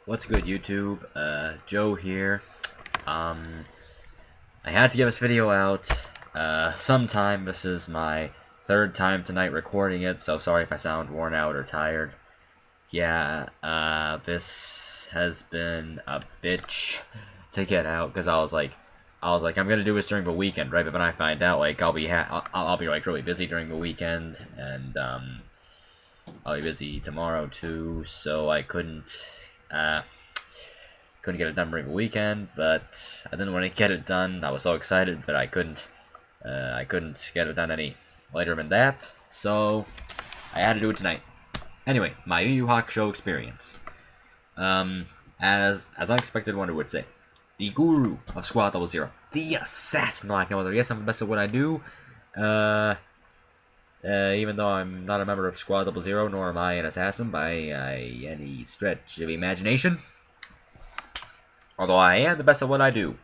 What's good, YouTube? Joe here. I had to get this video out sometime. This is my third time tonight recording it, so sorry if I sound worn out or tired. Yeah, this has been a bitch to get out because I was like, I'm gonna do this during the weekend, right? But then I find out like I'll be like really busy during the weekend, and I'll be busy tomorrow too, so I couldn't get it done during the weekend, but I didn't want to get it done. I was so excited, but I couldn't get it done any later than that, so I had to do it tonight. Anyway, my Yu Yu Hakusho experience. As unexpected one would say, the guru of Squad 00, the assassin like no other. Yes, I'm the best at what I do. Even though I'm not a member of Squad 00, nor am I an assassin by any stretch of imagination. Although I am the best at what I do.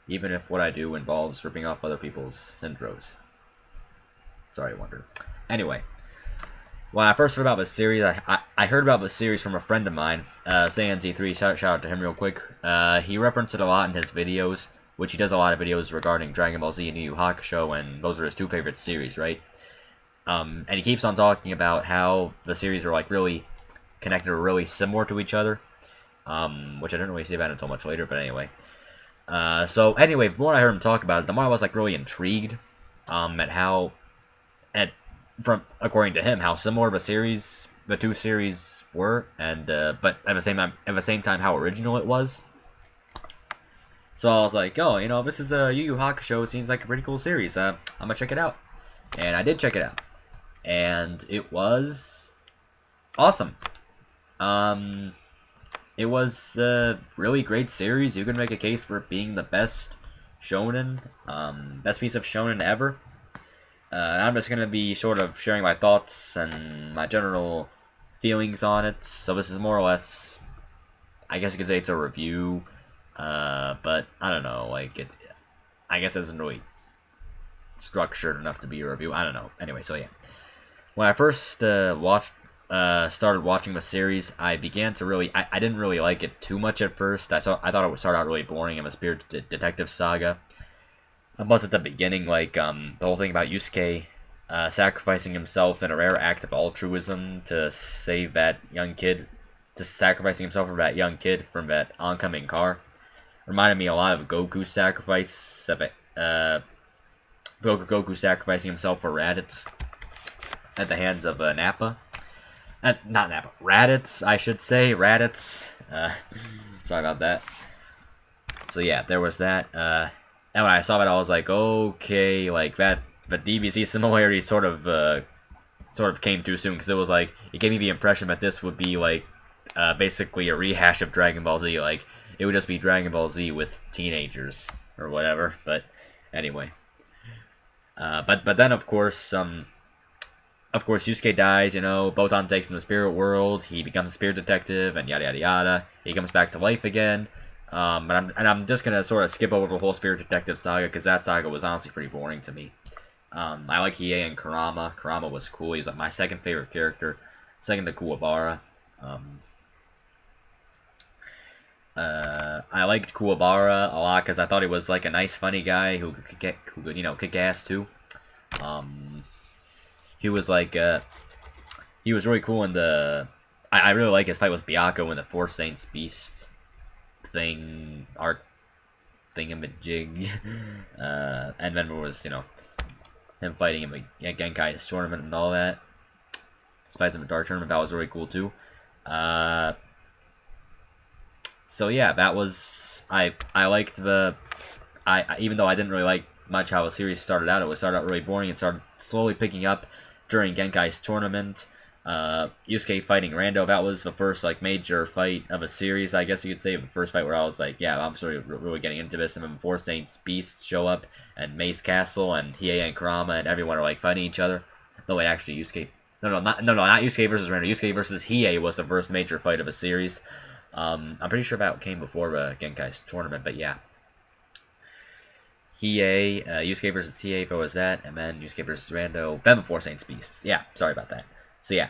Even if what I do involves ripping off other people's intros. Sorry, Wonder. Anyway. When I first heard about this series, I heard about this series from a friend of mine, SayanZ3, shout out to him real quick. He referenced it a lot in his videos, which he does a lot of videos regarding Dragon Ball Z and Yu Yu Hakusho, and those are his two favorite series, right? And he keeps on talking about how the series are like really connected or really similar to each other. Which I didn't really see about until much later, but anyway. So anyway, the more I heard him talk about it, the more I was like really intrigued at how, according to him, how similar the two series were, and but at the same time, how original it was. So I was like, oh, you know, this is a Yu Yu Hakusho. It seems like a pretty cool series. I'm gonna check it out, and I did check it out, and it was awesome. It was a really great series. You can make a case for it being the best shonen, best piece of shonen ever. I'm just going to be sort of sharing my thoughts and my general feelings on it. So this is more or less, I guess you could say it's a review, but I don't know, like, I guess it isn't really structured enough to be a review. I don't know. Anyway, so yeah. When I first started watching the series, I began to really, I didn't really like it too much at first. I thought it would start out really boring in the Spirit Detective Saga. Plus at the beginning, like, the whole thing about Yusuke sacrificing himself in a rare act of altruism to save that young kid, sacrificing himself for that young kid from that oncoming car, reminded me a lot of Goku's sacrifice of it, Goku sacrificing himself for Raditz at the hands of Nappa. Not Nappa, Raditz, I should say, Raditz. Sorry about that. So yeah, there was that. And when I saw that, I was like, okay, like that. The DBZ similarity sort of came too soon, because it was like, it gave me the impression that this would be like basically a rehash of Dragon Ball Z. Like, it would just be Dragon Ball Z with teenagers or whatever. But anyway, but then of course Yusuke dies, you know, Botan takes him to the spirit world, he becomes a spirit detective, and yada yada yada. He comes back to life again. I'm just gonna sort of skip over the whole spirit detective saga, because that saga was honestly pretty boring to me. I like Hiei and Kurama. Kurama was cool. He's like my second favorite character, second to Kuwabara. I liked Kuwabara a lot because I thought he was like a nice, funny guy who could you know, kick ass too. He was like, he was really cool in the, I really like his fight with Byakko in the Four Saints Beast arc thingamajig. And then there was, you know, him fighting in the Genkai's tournament and all that. His fights in the Dark Tournament, that was really cool too. So yeah, that was, I liked even though I didn't really like much how the series started out, started out really boring and started slowly picking up during Genkai's tournament. Yusuke fighting Rando, that was the first like major fight of a series, I guess you could say. The first fight where I was like, yeah, I'm sort of really getting into this. And then Four Saints Beasts show up, and Mace Castle and Hiei and Kurama and everyone are like fighting each other. No, wait, actually Yusuke, not Yusuke versus Rando. Yusuke versus Hiei was the first major fight of a series. I'm pretty sure that came before Genkai's tournament, but yeah. Hiei, Yusuke versus Hiei, what was that? And then Yusuke versus Rando, then before Saints Beasts. Yeah, sorry about that. So yeah.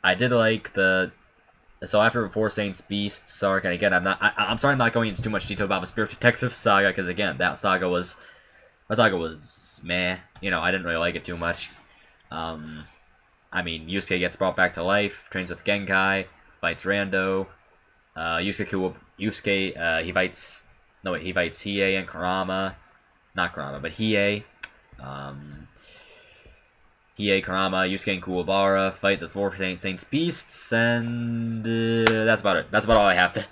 I did like the. So after Four Saints Beasts arc, and again, I'm sorry I'm not going into too much detail about the Spirit Detective saga, because again, that saga was meh. You know, I didn't really like it too much. I mean, Yusuke gets brought back to life, trains with Genkai, fights Rando. Yusuke, he fights. No, wait, he fights Hiei and Kurama. Not Kurama, but Hiei. Hiei, Kurama, Yusuke, and Kuwabara fight the Four Saints Beasts, and that's about it. That's about all I have to.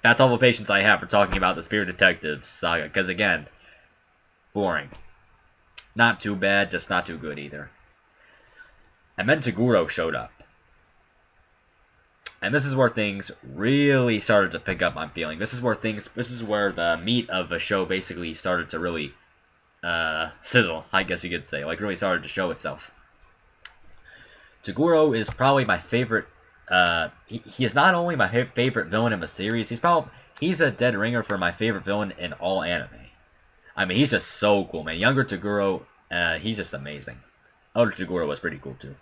That's all the patience I have for talking about the Spirit Detective saga, because again, boring. Not too bad, just not too good either. And then Toguro showed up. And this is where things really started to pick up, I'm feeling. This is where the meat of the show basically started to really sizzle, I guess you could say. Like, really started to show itself. Toguro is probably my favorite. He is not only my favorite villain in the series. He's a dead ringer for my favorite villain in all anime. I mean, he's just so cool, man. Younger Toguro, he's just amazing. Older Toguro was pretty cool too.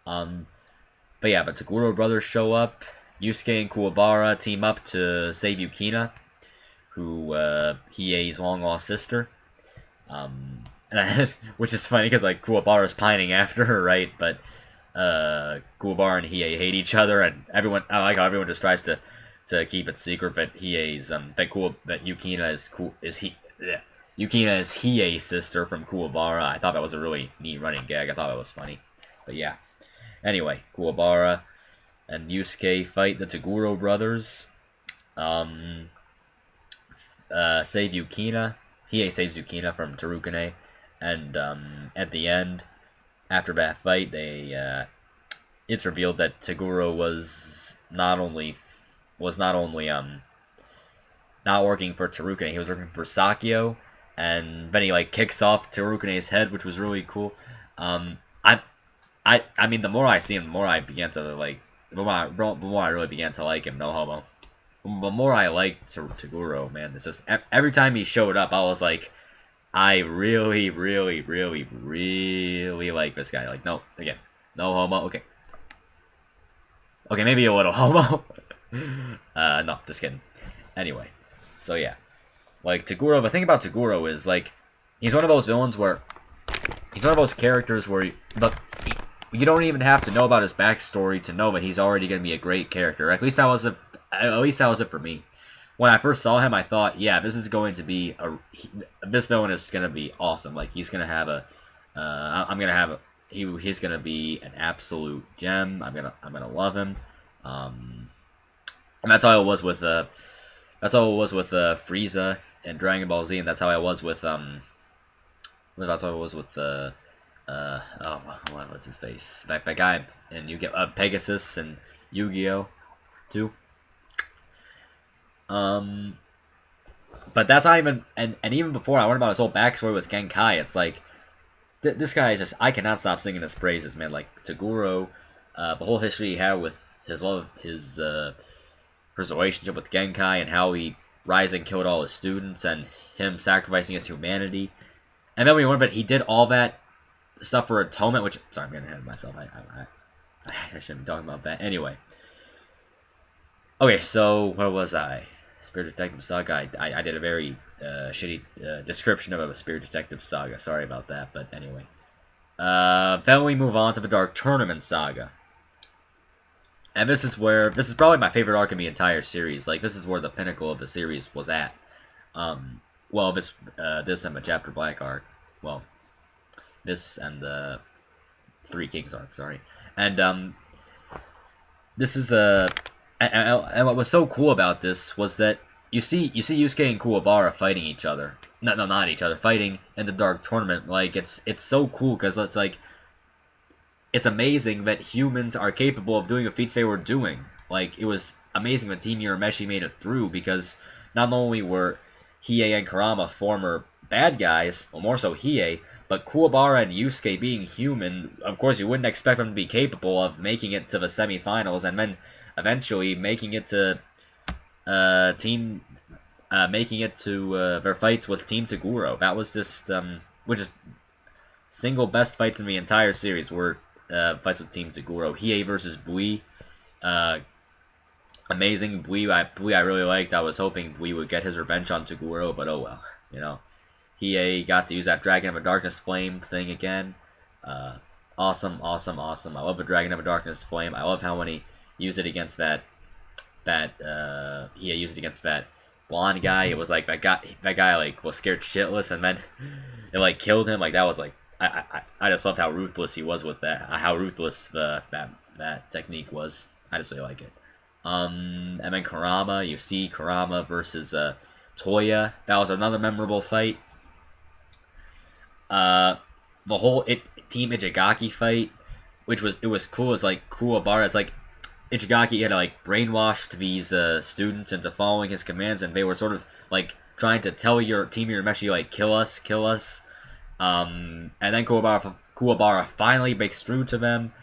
But yeah, but Toguro brothers show up. Yusuke and Kuwabara team up to save Yukina, who Hiei's long lost sister. Which is funny because like Kuwabara's pining after her, right? But Kuwabara and Hiei hate each other, and I like how everyone just tries to keep it secret. But Yukina is Hiei's sister from Kuwabara. I thought that was a really neat running gag. I thought that was funny. But yeah. Anyway, Kuwabara and Yusuke fight the Toguro brothers. Save Yukina. Hiei saves Yukina from Tarukane, and at the end, after that fight, it's revealed that Toguro was not only not working for Tarukane, he was working for Sakio, and then he like kicks off Tarukane's head, which was really cool. I mean, the more I see him, the more I began to like, the more I really began to like him. No homo. The more I liked Toguro, man, it's just every time he showed up, I was like, I really, really, really, really like this guy. Like, no, again, no homo. Okay, maybe a little homo. No, just kidding. Anyway, so yeah, like Toguro. The thing about Toguro is like, he's one of those villains where he's one of those characters where you don't even have to know about his backstory to know that he's already going to be a great character. At least that was it for me. When I first saw him, I thought, yeah, this is going to be this villain is going to be awesome. Like he's going to have he's going to be an absolute gem. I'm gonna love him. And that's how it was with Frieza and Dragon Ball Z, and that's how I was with what's his face? That guy, and you get Pegasus and Yu-Gi-Oh! Too. But that's not even, and even before I learned about his whole backstory with Genkai, it's like, this guy is just, I cannot stop singing his praises, man. Like, Toguro, the whole history he had with his relationship with Genkai, and how he rise and killed all his students, and him sacrificing his humanity. And then we learned that he did all that stuff for atonement, which, sorry, I'm getting ahead of myself. I shouldn't be talking about that. Anyway. Okay, so where was I? Spirit Detective Saga. I did a very shitty description of a Spirit Detective Saga. Sorry about that, but anyway. Then we move on to the Dark Tournament Saga. And this is probably my favorite arc in the entire series. Like, this is where the pinnacle of the series was at. Well, this and the Chapter Black arc. Well, this and the Three Kings arc, sorry. And, this is and what was so cool about this was that you see Yusuke and Kuwabara fighting each other. No, not each other. Fighting in the Dark Tournament. Like, it's so cool because it's like, it's amazing that humans are capable of doing the feats they were doing. Like, it was amazing that Team Urameshi made it through, because not only were Hiei and Kurama former bad guys, well, more so Hiei, but Kuwabara and Yusuke being human, of course you wouldn't expect them to be capable of making it to the semifinals, and then eventually making it to their fights with Team Toguro. That was just which is single best fights in the entire series were fights with Team Toguro. Hiei versus Bui. Amazing. Bui I really liked. I was hoping Bui would get his revenge on Toguro, but oh well. You know, Hiei got to use that Dragon of a Darkness Flame thing again. Awesome. I love the Dragon of a Darkness Flame. I love how when he used it against Hiei used it against that blonde guy. It was like that guy like was scared shitless, and then it like killed him. Like that was like I just loved how ruthless he was with that. How ruthless that technique was. I just really like it. And then Kurama, you see Kurama versus Toya. That was another memorable fight. The whole Team Ichigaki fight, it was cool. It's like Kuwabara. It's like Ichigaki had like brainwashed these students into following his commands, and they were sort of like trying to tell your Team Urameshi like kill us. And then Kuwabara finally breaks through to them.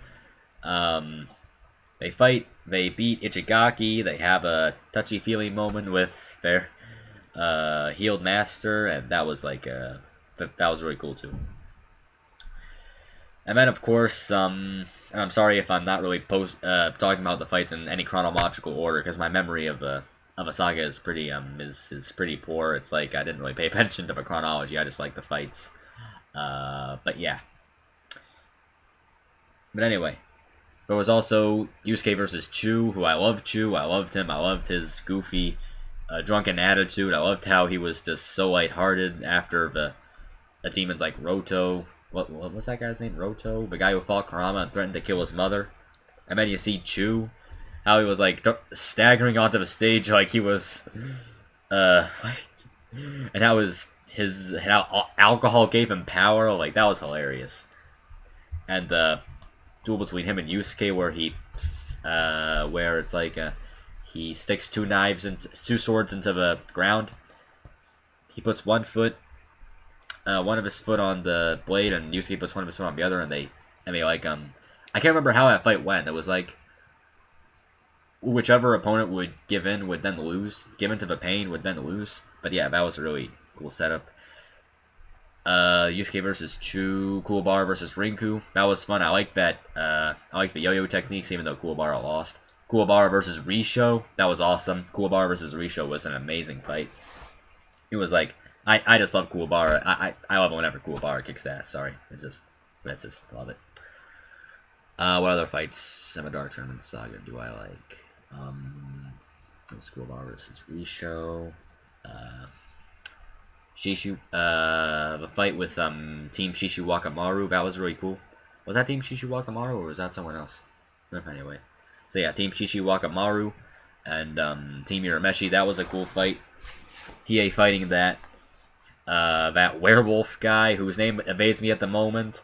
They fight. They beat Ichigaki. They have a touchy-feely moment with their healed master, and that was like that was really cool too. And then, of course, and I'm sorry if I'm not really talking about the fights in any chronological order, because my memory of a saga is pretty is pretty poor. It's like I didn't really pay attention to the chronology. I just like the fights. But yeah. But anyway, there was also Yusuke versus Chu, who I loved Chu. I loved him. I loved his goofy, drunken attitude. I loved how he was just so lighthearted after the demons like Roto. What was that guy's name? Roto? The guy who fought Kurama and threatened to kill his mother. And then you see Chu, how he was like staggering onto the stage like he was, and how how alcohol gave him power. Like that was hilarious. And the duel between him and Yusuke, where it's like he sticks two swords into the ground. He puts one of his foot on the blade, and Yusuke puts one of his foot on the other, and they like I can't remember how that fight went. It was like whichever opponent would give in would then lose. Give in to the pain would then lose. But yeah, that was a really cool setup. Yusuke versus Chu, Kuwabara versus Rinku. That was fun. I like that. I like the yo-yo techniques, even though Kuwabara lost. Kuwabara versus Risho. That was awesome. Kuwabara versus Risho was an amazing fight. It was like I just love Kuwabara. I love it whenever Kuwabara kicks ass. Sorry, I just love it. What other fights in the Dark Tournament Saga do I like? It was Kuwabara versus Risho. Shishu, the fight with Team Shishu Wakamaru, that was really cool. Was that Team Shishu Wakamaru or was that someone else? Anyway, so yeah, Team Shishu Wakamaru and Team Urameshi, that was a cool fight. Hiei fighting that werewolf guy whose name evades me at the moment.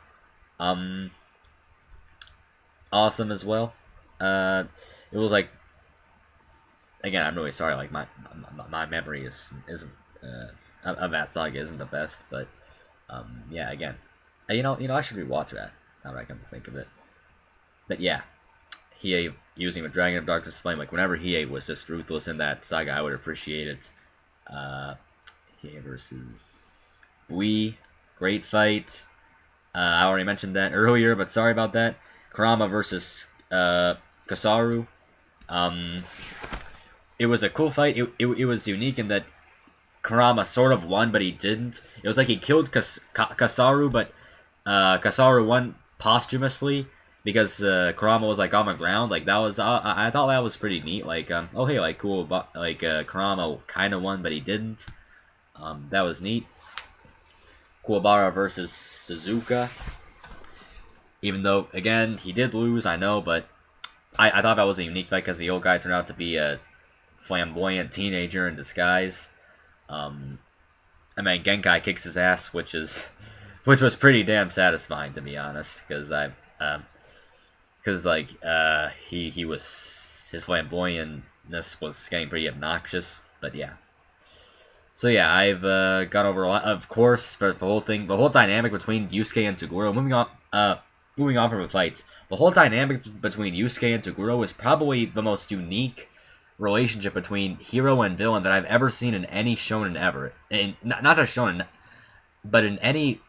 Awesome as well. It was like, again, I'm really sorry. Like my memory isn't of that saga isn't the best, but yeah, again, you know, I should rewatch that now that I come to think of it. But yeah, Hiei using the Dragon of Darkness Flame, like whenever Hiei was just ruthless in that saga, I would appreciate it. Hiei versus Bui, great fight. I already mentioned that earlier, but sorry about that. Kurama versus Kasaru. It was a cool fight. It was unique in that Kurama sort of won, but he didn't. It was like he killed Kasaru, but Kasaru won posthumously because Kurama was like on the ground. Like that was I thought that was pretty neat. Like oh hey, like cool, but like Kurama kind of won, but he didn't. That was neat. Kuwabara versus Suzuka. Even though again he did lose, I know, but I thought that was a unique fight because the old guy turned out to be a flamboyant teenager in disguise. And then Genkai kicks his ass, which was pretty damn satisfying to be honest, because he was, his flamboyantness was getting pretty obnoxious, but yeah. So yeah, I've gone over a lot. Of course, for the whole dynamic between Yusuke and Toguro. Moving on from the fights, the whole dynamic between Yusuke and Toguro is probably the most unique relationship between hero and villain that I've ever seen in any shonen ever. Not just shonen, but in any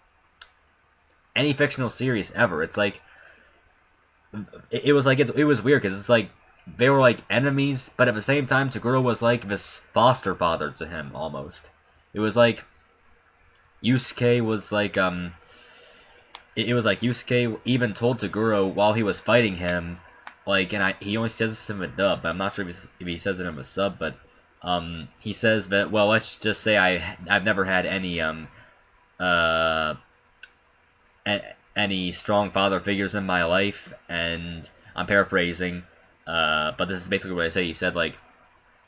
fictional series ever. It's like it was like it was weird because it's like they were like enemies, but at the same time, Toguro was like this foster father to him almost. It was like Yusuke was like it was like Yusuke even told Toguro while he was fighting him, like, and he only says this in a dub, but I'm not sure if he says it in a sub, but he says that, well, let's just say I've never had any uh any strong father figures in my life, and I'm paraphrasing, but this is basically what I said. He said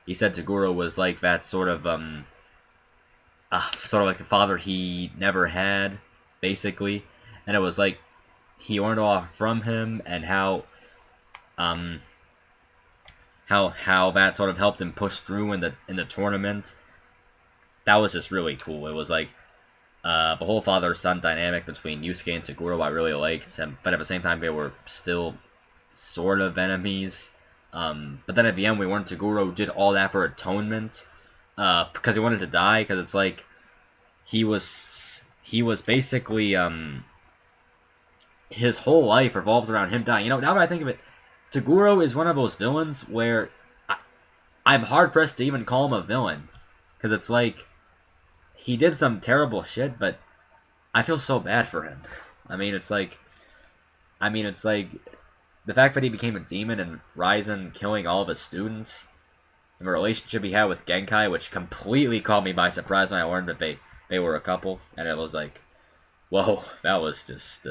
Toguro was like that sort of like a father he never had, basically, and it was like he learned a lot from him, and how that sort of helped him push through in the tournament. That was just really cool. It was like the whole father-son dynamic between Yusuke and Toguro I really liked, but at the same time they were still sort of enemies. But then at the end, when Toguro did all that for atonement, because he wanted to die, because it's like he was basically his whole life revolved around him dying. You know, now that I think of it, Toguro is one of those villains where I'm hard pressed to even call him a villain, because it's like he did some terrible shit, but I feel so bad for him. I mean, it's like the fact that he became a demon and Ryzen killing all of his students, and the relationship he had with Genkai, which completely caught me by surprise when I learned that they were a couple, and it was like, whoa, that was just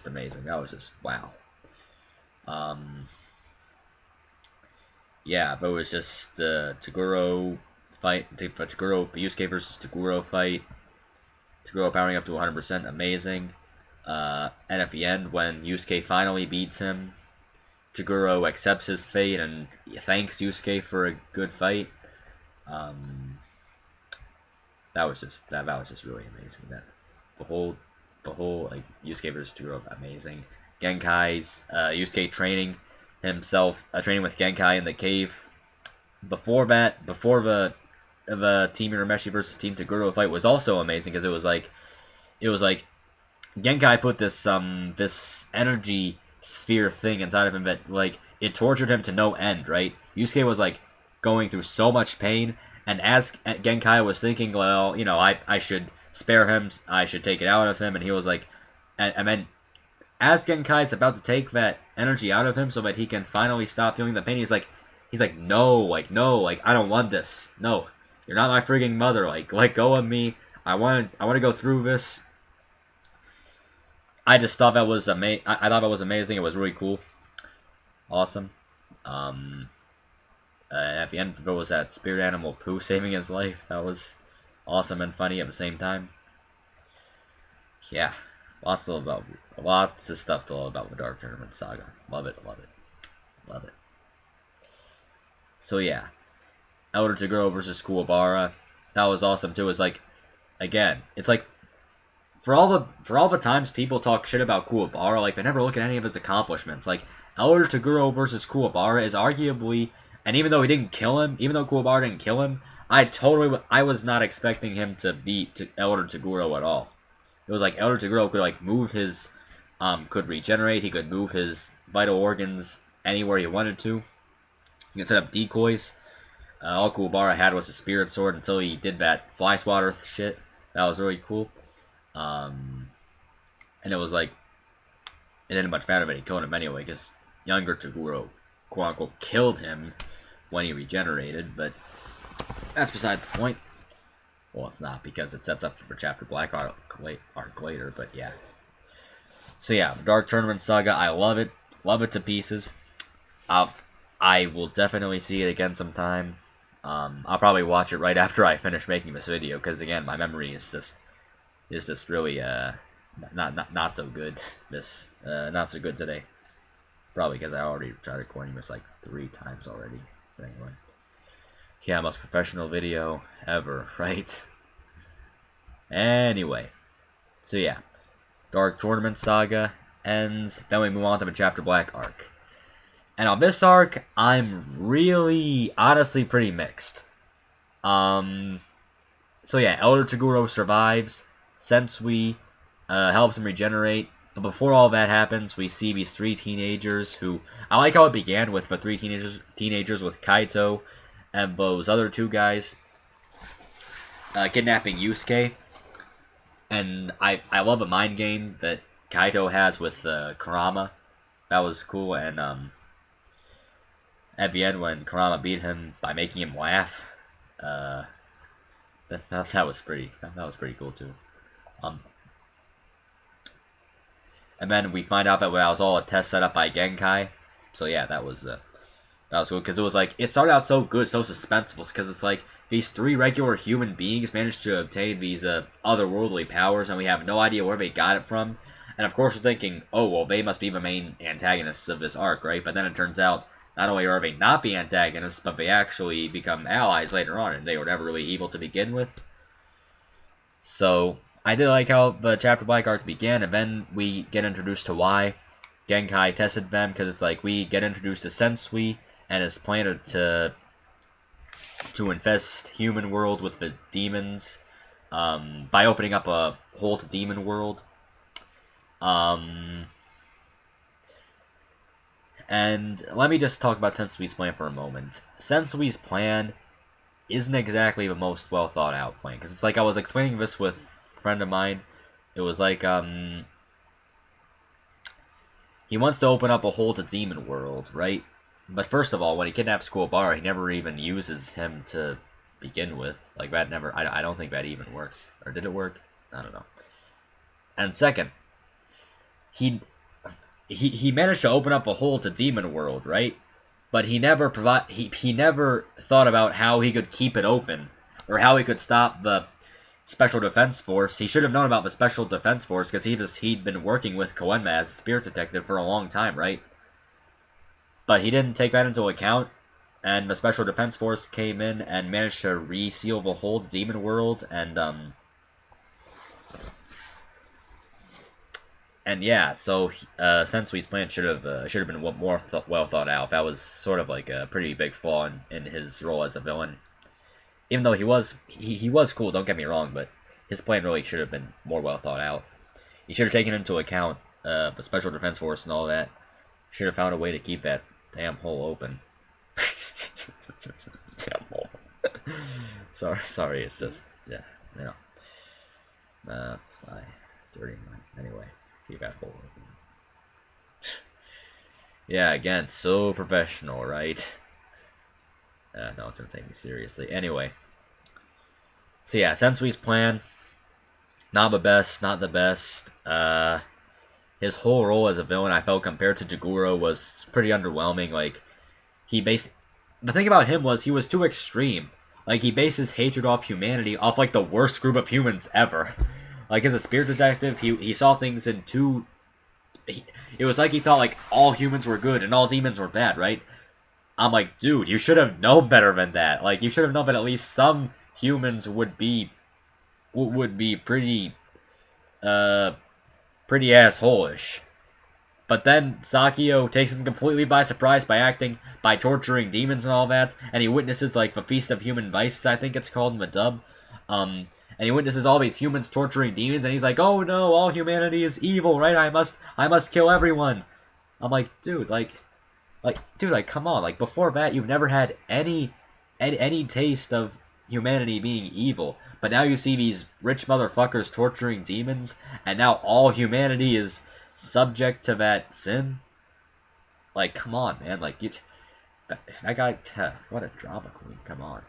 amazing. That was just wow. Yeah, but it was just Toguro Yusuke versus Toguro fight. Toguro powering up to 100%, amazing. And at the end, when Yusuke finally beats him, Toguro accepts his fate and thanks Yusuke for a good fight. That was just really amazing. That the whole like Yusuke versus Toguro, amazing. Genkai's Yusuke training with Genkai in the cave. Before the Team Urameshi versus Team Toguro fight was also amazing, because it was like Genkai put this energy sphere thing inside of him that, like, it tortured him to no end, right? Yusuke was like going through so much pain, and as Genkai was thinking, well, you know, I should spare him, I should take it out of him, and he was like, and then as Genkai's about to take that energy out of him so that he can finally stop feeling the pain, he's like, no, I don't want this. No, you're not my frigging mother. Like, let go of me. I want to go through this. I just thought that was I thought that was amazing. It was really cool, awesome. At the end, there was that spirit animal Pooh saving his life. That was awesome and funny at the same time. Yeah, lots of stuff to love about the Dark Tournament Saga. Love it. So yeah, Elder Toguro versus Kuwabara, that was awesome too. It's like, again, it's like for all the times people talk shit about Kuwabara, like they never look at any of his accomplishments. Like Elder Toguro versus Kuwabara is arguably, and even though Kuwabara didn't kill him, I was not expecting him to beat Elder Toguro at all. It was like Elder Toguro could like move his, could regenerate. He could move his vital organs anywhere he wanted to. He could set up decoys. All Kuwabara had was a spirit sword until he did that fly swatter shit. That was really cool. And it was like, it didn't much matter that he killed him anyway, because younger Toguro, quote unquote, killed him when he regenerated, but that's beside the point. Well, it's not, because it sets up for Chapter Black arc later, but yeah. So yeah, Dark Tournament Saga, I love it to pieces. I will definitely see it again sometime. I'll probably watch it right after I finish making this video, because again, my memory is just really not so good. Not so good today. Probably because I already tried recording this like 3 times already. But anyway, yeah, most professional video ever, right? Anyway, so yeah, Dark Tournament Saga ends. Then we move on to the Chapter Black arc. And on this arc, I'm really, honestly, pretty mixed. So yeah, Elder Toguro survives. Sensui helps him regenerate, But before all that happens, we see these three teenagers who... I like how it began with the three teenagers with Kaito and those other two guys kidnapping Yusuke. And I love a mind game that Kaito has with Kurama. That was cool. And at the end, when Kurama beat him by making him laugh, that was pretty cool too. And then we find out that was all a test set up by Genkai. So yeah, that was cool because it was like it started out so good, so suspenseful. Because it's like these three regular human beings managed to obtain these otherworldly powers, and we have no idea where they got it from. And of course, we're thinking, oh well, they must be the main antagonists of this arc, right? But then it turns out not only are they not the antagonists, but they actually become allies later on, and they were never really evil to begin with. So I did like how the Chapter Black arc began, and then we get introduced to why Genkai tested them, because it's like we get introduced to Sensui and his plan to infest human world with the demons by opening up a hole to demon world. And let me just talk about Sensui's plan for a moment. Sensui's plan isn't exactly the most well thought out plan, because it's like I was explaining this with friend of mine. It was like he wants to open up a hole to demon world, right? But first of all, when he kidnaps Kuwabara, he never even uses him to begin with. Like that never I don't think that even works. Or did it work? I don't know. And second, he managed to open up a hole to demon world, right? But he never he never thought about how he could keep it open or how he could stop the Special Defense Force. He should have known about the Special Defense Force because he'd been working with Koenma as a spirit detective for a long time, right? But he didn't take that into account, and the Special Defense Force came in and managed to reseal the whole demon world, and yeah, so Sensui's plan should have been more well thought out. That was sort of like a pretty big flaw in his role as a villain. Even though he was cool, don't get me wrong, but his plan really should have been more well thought out. He should have taken into account the Special Defense Force and all that. Should have found a way to keep that damn hole open. Damn hole. sorry, it's just, yeah, you know. Dirty mind. Anyway, keep that hole open. Yeah, again, so professional, right? No one's gonna take me seriously. Anyway. So yeah, Sensui's plan, not the best. His whole role as a villain, I felt, compared to Jigoro, was pretty underwhelming. Like, the thing about him was he was too extreme. Like, he based his hatred off humanity off, like, the worst group of humans ever. Like, as a spirit detective, he saw things in two... It was like he thought, like, all humans were good and all demons were bad, right? I'm like, dude, you should have known better than that. Like, you should have known that at least some humans would be pretty, pretty asshole-ish. But then Sakio takes him completely by surprise by torturing demons and all that, and he witnesses, like, the Feast of Human Vices, I think it's called in the dub. And he witnesses all these humans torturing demons, and he's like, oh no, all humanity is evil, right? I must kill everyone. I'm like, dude, come on. Like, before that, you've never had any taste of humanity being evil. But now you see these rich motherfuckers torturing demons, and now all humanity is subject to that sin? Like, come on, man. Like, that guy, what a drama queen. Come on.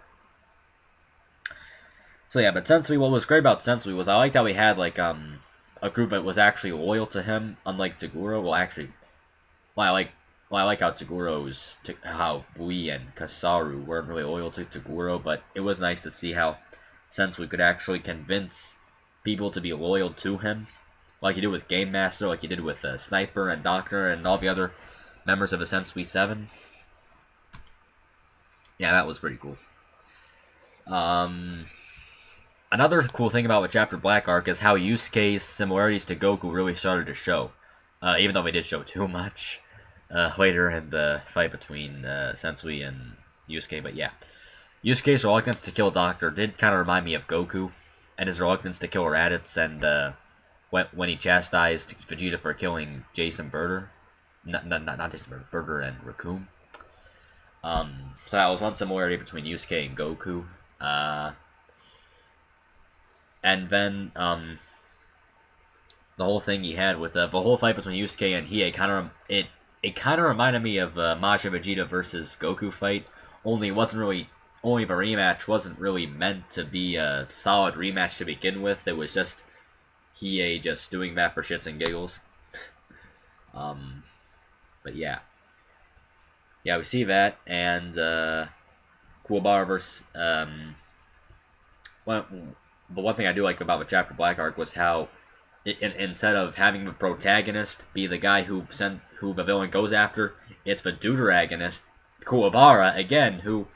So yeah, but Sensui, what was great about Sensui was I liked how he had, like, a group that was actually loyal to him, unlike Toguro. I like how how Bui and Kasaru weren't really loyal to Toguro, but it was nice to see how Sensui could actually convince people to be loyal to him, like he did with Game Master, like he did with Sniper and Doctor and all the other members of the Sensui 7. Yeah, that was pretty cool. Another cool thing about the Chapter Black arc is how Yusuke's similarities to Goku really started to show, even though they did show too much. Later in the fight between Sensui and Yusuke, but yeah. Yusuke's reluctance to kill Doctor did kind of remind me of Goku, and his reluctance to kill Raditz and when he chastised Vegeta for killing Jason Burger, not Jason Burger, Burger and Raccoon. So that was one similarity between Yusuke and Goku. And then the whole thing he had with the whole fight between Yusuke and Hiei it kind of reminded me of Majin Vegeta versus Goku fight. Only the rematch wasn't really meant to be a solid rematch to begin with. It was just Hiei just doing that for shits and giggles. But yeah, we see that, and Kuwabara versus but one thing I do like about the Chapter Black arc was how instead of having the protagonist be the guy who the villain goes after, it's the deuteragonist, Kuwabara, again, who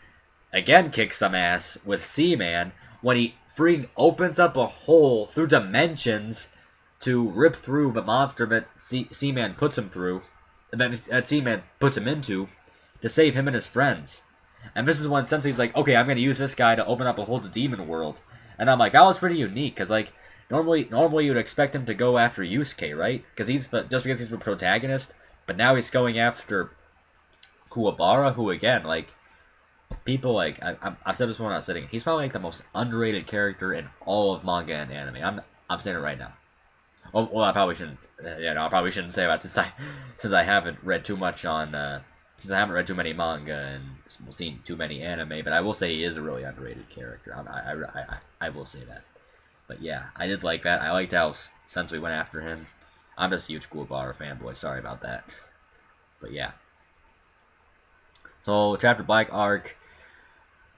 again kicks some ass with Seaman when he freaking opens up a hole through dimensions to rip through the monster that Seaman puts him through, that Seaman puts him into, to save him and his friends. And this is when Sensei's like, okay, I'm going to use this guy to open up a whole demon world. And I'm like, that was pretty unique, because like, normally you'd expect him to go after Yusuke, right? Because just because he's the protagonist, but now he's going after Kuwabara, who again, like, people like I've said this when I was sitting. He's probably like the most underrated character in all of manga and anime. I'm saying it right now. Well, I probably shouldn't. I probably shouldn't say that since I haven't read too much on since I haven't read too many manga and seen too many anime. But I will say he is a really underrated character. I will say that. But yeah, I did like that. I liked how Sensei went after him. I'm just a huge Kuwabara fanboy. Sorry about that. But yeah. So Chapter Black arc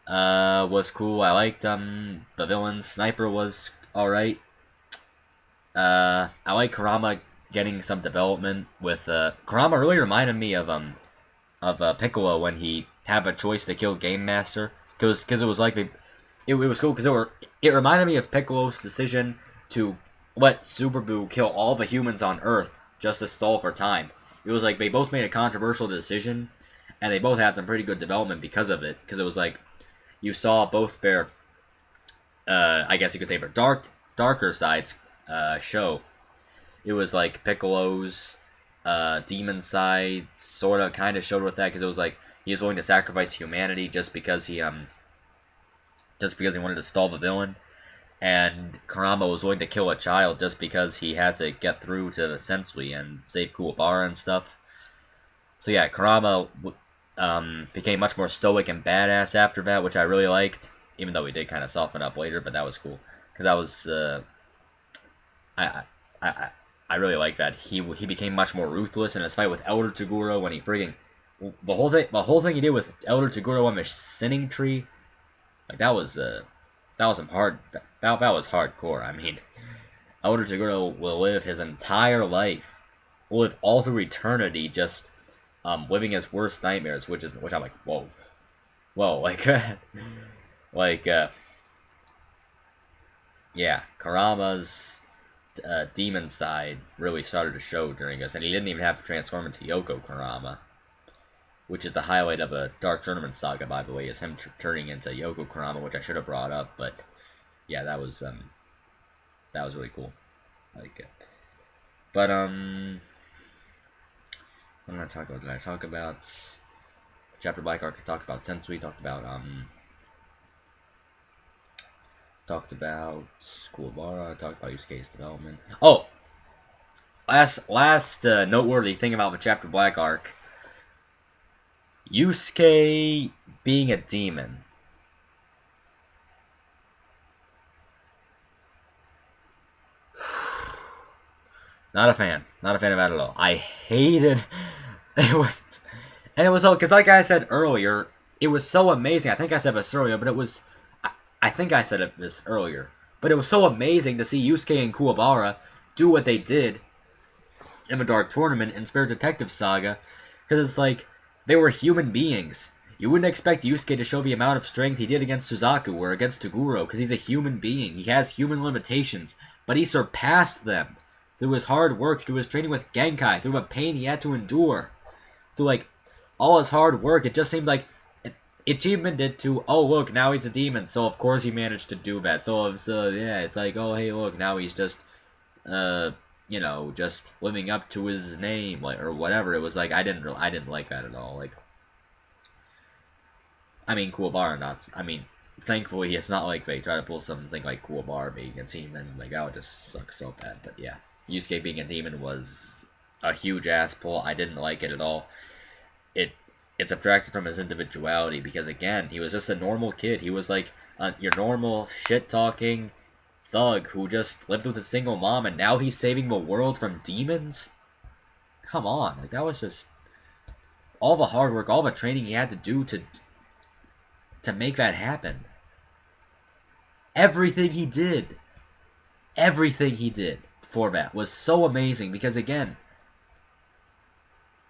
was cool. I liked the villain. Sniper was alright. I like Kurama getting some development with Kurama really reminded me of Piccolo when he had a choice to kill Game Master, because it was like it was cool because it reminded me of Piccolo's decision to let Super Buu kill all the humans on Earth just to stall for time. It was like they both made a controversial decision, and they both had some pretty good development because of it. Because it was like you saw both their, I guess you could say, their darker sides show. It was like Piccolo's demon side sort of kind of showed with that, because it was like he was willing to sacrifice humanity just because he wanted to stall the villain, and Kurama was willing to kill a child just because he had to get through to the Sensui and save Kuwabara and stuff. So yeah, Kurama became much more stoic and badass after that, which I really liked, even though he did kind of soften up later, but that was cool, because that was I really like that. He became much more ruthless in his fight with Elder Toguro when he friggin' the whole thing he did with Elder Toguro on the Sinning Tree, like that was some hard that was hardcore. I mean, Elder Toguro will live his entire life, will live all through eternity, just living his worst nightmares, which I'm like, whoa, like yeah, Kurama's demon side really started to show during this, and he didn't even have to transform into Yoko Kurama, which is the highlight of a Dark Tournament saga, by the way, is him turning into Yoko Kurama, which I should have brought up, but yeah, that was really cool. Like it. But what did I talk about? Did I talk about Chapter Black arc? I talked about Sensui, talked about Kuwabara, talked about Yusuke's development. Oh! Last noteworthy thing about the Chapter Black arc. Yusuke being a demon. Not a fan. Not a fan of that at all. I hated it. And it was all because, like I said earlier, it was so amazing. I think I said this earlier, but it was. I think I said this earlier, but it was so amazing to see Yusuke and Kuwabara do what they did in the Dark Tournament in Spirit Detective Saga, because it's like they were human beings. You wouldn't expect Yusuke to show the amount of strength he did against Suzaku or against Toguro, because he's a human being. He has human limitations, but he surpassed them through his hard work, through his training with Genkai, through the pain he had to endure. So like all his hard work, it just seemed like achievement did to, oh look, now he's a demon, so of course he managed to do that. So yeah, it's like, oh hey look, now he's just you know, just living up to his name, like, or whatever. It was like I didn't like that at all. Like, I mean, Kuwabara not. I mean, thankfully it's not like they try to pull something like Kuwabara being a demon. Like, that would just suck so bad. But yeah, Yusuke being a demon was a huge ass pull. I didn't like it at all. It subtracted from his individuality because again, he was just a normal kid. He was like your normal shit talking thug who just lived with a single mom, and now he's saving the world from demons. Come on, like that was just all the hard work, all the training he had to do to make that happen. Everything he did, everything he did for that was so amazing because again,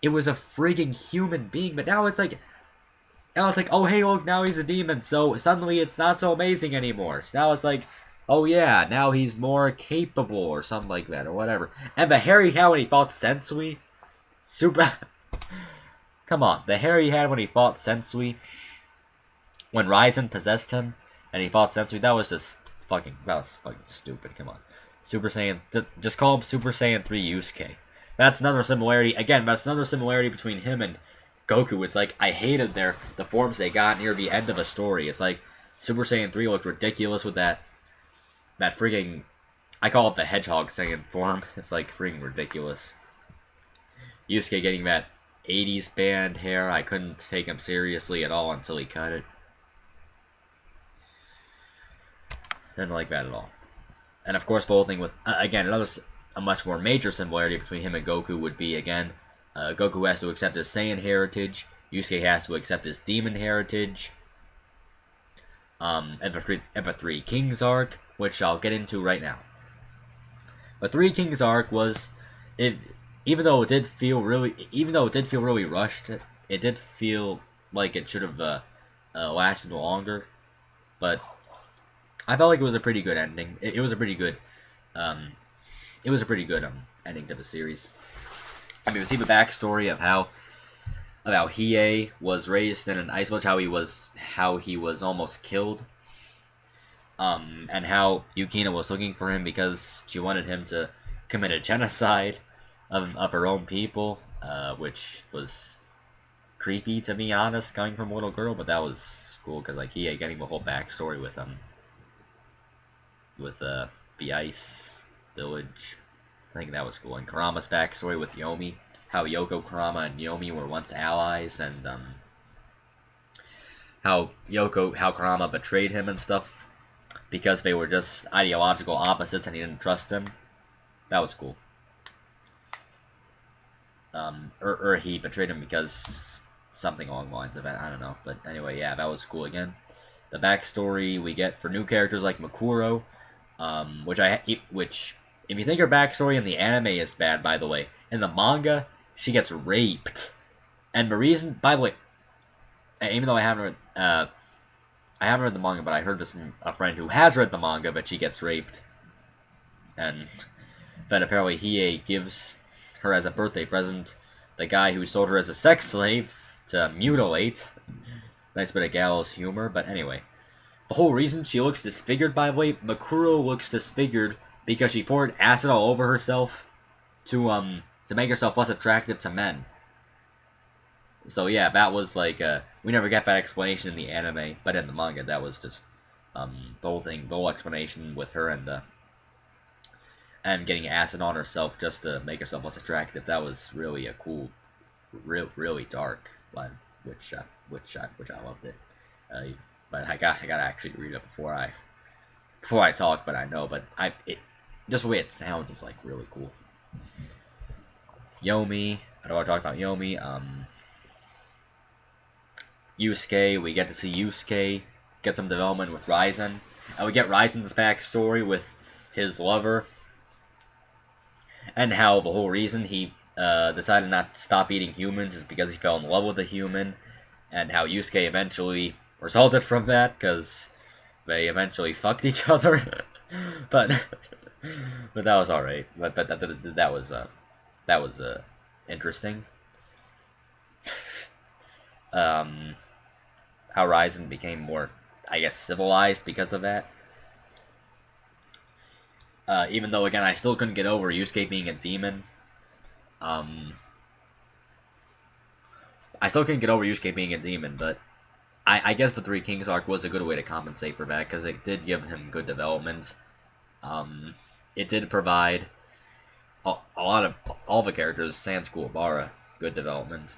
it was a frigging human being. But now it's like, oh hey, look, now he's a demon, so suddenly it's not so amazing anymore. So now it's like, oh yeah, now he's more capable or something like that or whatever. And the hair he had when he fought Sensui, super. Come on, the hair he had when he fought Sensui, when Ryzen possessed him and he fought Sensui, that was fucking stupid. Come on, Super Saiyan, just call him Super Saiyan 3 Yusuke. That's another similarity. Again, that's another similarity between him and Goku. It's like, I hated the forms they got near the end of a story. It's like, Super Saiyan 3 looked ridiculous with that frigging, I call it the Hedgehog Saiyan form. It's like frigging ridiculous. Yusuke getting that 80s band hair, I couldn't take him seriously at all until he cut it. Didn't like that at all. And of course, the whole thing with, again, a much more major similarity between him and Goku would be, again, Goku has to accept his Saiyan heritage, Yusuke has to accept his demon heritage, and the Three Kings arc, which I'll get into right now. The Three Kings arc was, even though it did feel really rushed, it did feel like it should have lasted longer, but I felt like it was a pretty good ending. It was a pretty good ending to the series. I mean, we see the backstory of how Hiei was raised in an ice village, how he was almost killed, and how Yukina was looking for him because she wanted him to commit a genocide of her own people, which was creepy, to be honest, coming from a little girl. But that was cool because like Hiei getting the whole backstory with the ice village. I think that was cool. And Kurama's backstory with Yomi, how Yoko, Kurama, and Yomi were once allies, and how Kurama betrayed him and stuff because they were just ideological opposites and he didn't trust him. That was cool. Or he betrayed him because something along the lines of that. I don't know. But anyway, yeah, that was cool again. The backstory we get for new characters like Makuro, which if you think her backstory in the anime is bad, by the way, in the manga, she gets raped. And the reason, by the way, even though I haven't read the manga, but I heard this from a friend who has read the manga, but she gets raped. And that apparently Hiei gives her as a birthday present the guy who sold her as a sex slave to mutilate. Nice bit of gallows humor, but anyway. The whole reason she looks disfigured, by the way, Makuro looks disfigured because she poured acid all over herself to make herself less attractive to men. So yeah, that was like, we never get that explanation in the anime, but in the manga, that was just, the whole explanation with her and getting acid on herself just to make herself less attractive. That was really a cool, really dark one, which I loved it. But I gotta actually read it before I talk. But I know, just the way it sounds is like really cool. Yomi, I don't want to talk about Yomi. Yusuke, we get to see Yusuke get some development with Ryzen, and we get Ryzen's backstory with his lover, and how the whole reason he decided not to stop eating humans is because he fell in love with a human, and how Yusuke eventually resulted from that because they eventually fucked each other. but that was alright. But that was interesting. How Ryzen became more, I guess, civilized because of that. Even though, again, I still couldn't get over Yusuke being a demon. Um, I still couldn't get over Yusuke being a demon, but I guess the Three Kings arc was a good way to compensate for that, because it did give him good development. It did provide a lot of all the characters, sans Kuwabara, good development.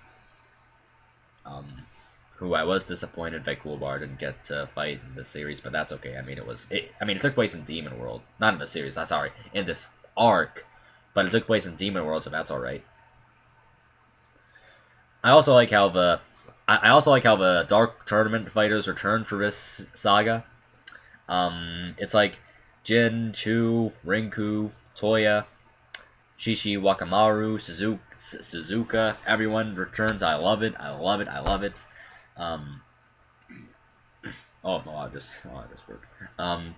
Who I was disappointed that Kuwabara didn't get to fight in this series, but that's okay. I mean, it took place in Demon World, not in the series. Sorry, in this arc, but it took place in Demon World, so that's all right. I also like how the Dark Tournament fighters returned for this saga. It's like Jin, Chu, Rinku, Toya, Shishi, Wakamaru, Suzuka, everyone returns. I love it. I love it. I love it. Oh no, I just worked. I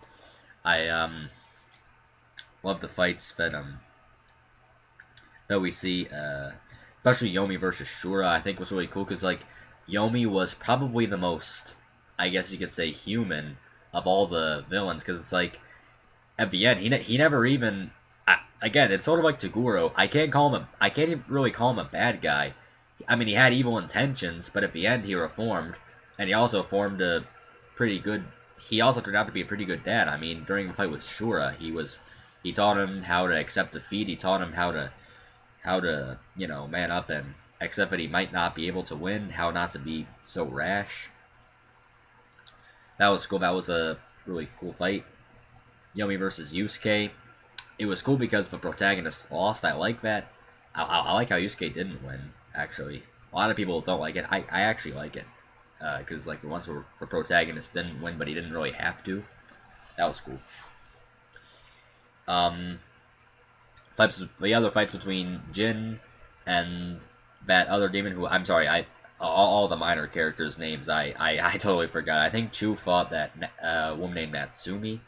love the fights that we see. Especially Yomi versus Shura, I think was really cool because like Yomi was probably the most, I guess you could say, human of all the villains, because it's like at the end he never even. Again, it's sort of like Toguro. I can't even really call him a bad guy. I mean, he had evil intentions, but at the end he reformed, and he also formed a pretty good. He also turned out to be a pretty good dad. I mean, during the fight with Shura, he taught him how to accept defeat. He taught him how to man up and accept that he might not be able to win. How not to be so rash. That was cool. That was a really cool fight. Yomi versus Yusuke. It was cool because the protagonist lost. I like that. I like how Yusuke didn't win, actually. A lot of people don't like it. I actually like it. Because, like, the ones where the protagonist didn't win, but he didn't really have to. That was cool. The other fights between Jin and that other demon who... I'm sorry, all the minor characters' names, I totally forgot. I think Chu fought that woman named Natsumi.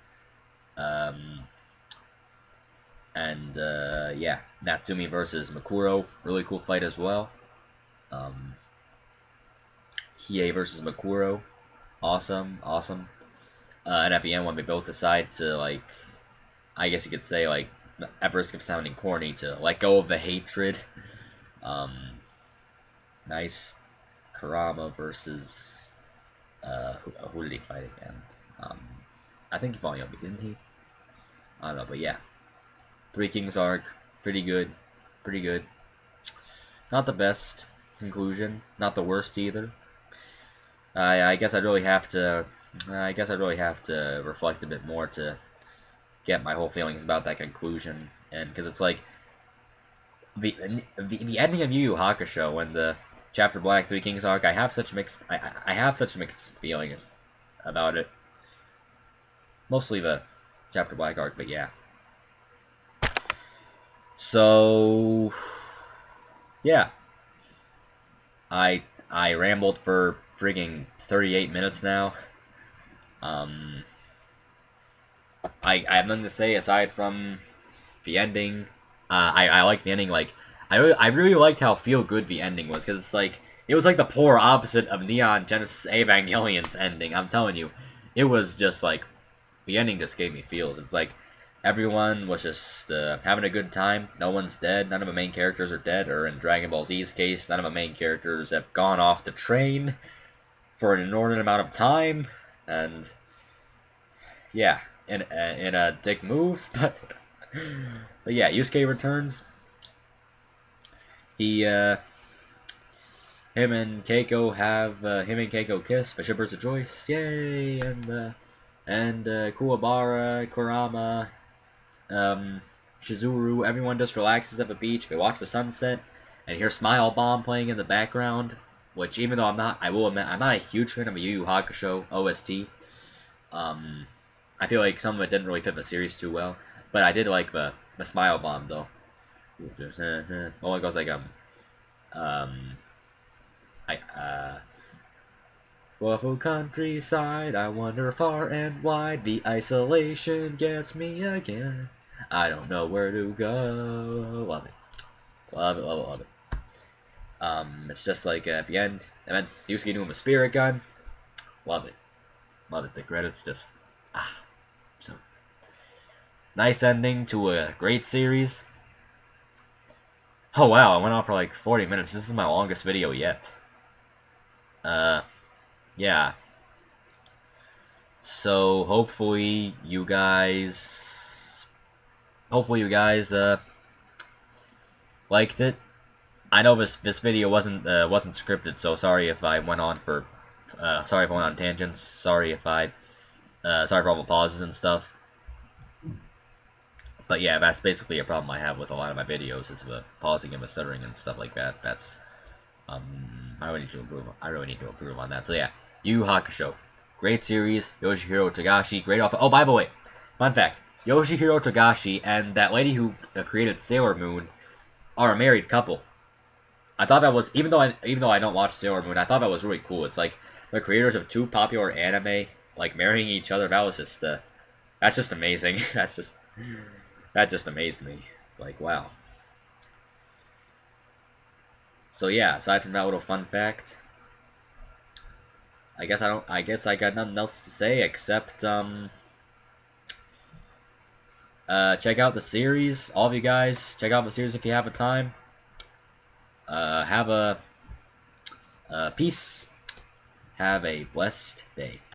Yeah, Natsumi versus Makuro, really cool fight as well. Hiei versus Makuro, awesome. And at the end, when they both decide to, like, I guess you could say, like, at risk of sounding corny, to let go of the hatred. Nice. Kurama versus, who did he fight again? I think he fought Yomi, didn't he? I don't know, but yeah. Three Kings arc, pretty good. Not the best conclusion, not the worst either. I guess I'd really have to reflect a bit more to get my whole feelings about that conclusion, and because it's like the ending of Yu Yu Hakusho when the Chapter Black Three Kings arc, I have such mixed feelings about it. Mostly the Chapter Black arc, but yeah. So, yeah. I rambled for frigging 38 minutes now. I have nothing to say aside from the ending. I like the ending. Like, I really liked how feel good the ending was, because it's like it was like the polar opposite of Neon Genesis Evangelion's ending. I'm telling you, it was just like the ending just gave me feels. It's like everyone was just having a good time. No one's dead. None of the main characters are dead. Or in Dragon Ball Z's case, none of the main characters have gone off the train for an inordinate amount of time. And yeah, in a dick move, but yeah, Yusuke returns. Him and Keiko kiss. The shippers rejoice, yay! And Kuwabara, Kurama, Shizuru, everyone just relaxes at the beach. They watch the sunset and hear Smile Bomb playing in the background. Which, even though I will admit, I'm not a huge fan of a Yu Yu Hakusho OST. I feel like some of it didn't really fit the series too well, but I did like the Smile Bomb though. Oh, it goes like Waffle countryside, I wander far and wide. The isolation gets me again. I don't know where to go. Love it. It's just like at the end, and then Yusuke doing a spirit gun. Love it. The credits just so. nice ending to a great series. Oh wow, I went on for like 40 minutes. This is my longest video yet. Yeah. So hopefully you guys liked it. I know this video wasn't scripted, so sorry if I went on for sorry if I went on tangents. Sorry for all the pauses and stuff. But yeah, that's basically a problem I have with a lot of my videos, is the pausing and the stuttering and stuff like that. That's I really need to improve. I really need to improve on that. So yeah, Yu Yu Hakusho, great series. Yoshihiro Togashi, great off. Oh, by the way, fun fact: Yoshihiro Togashi and that lady who created Sailor Moon are a married couple. I thought that was even though I don't watch Sailor Moon, I thought that was really cool. It's like the creators of two popular anime like marrying each other. That was just that's just amazing. That just amazed me. Like wow. So yeah, aside from that little fun fact, I guess I got nothing else to say except check out the series. All of you guys, check out the series if you have a time. Have a peace. Have a blessed day.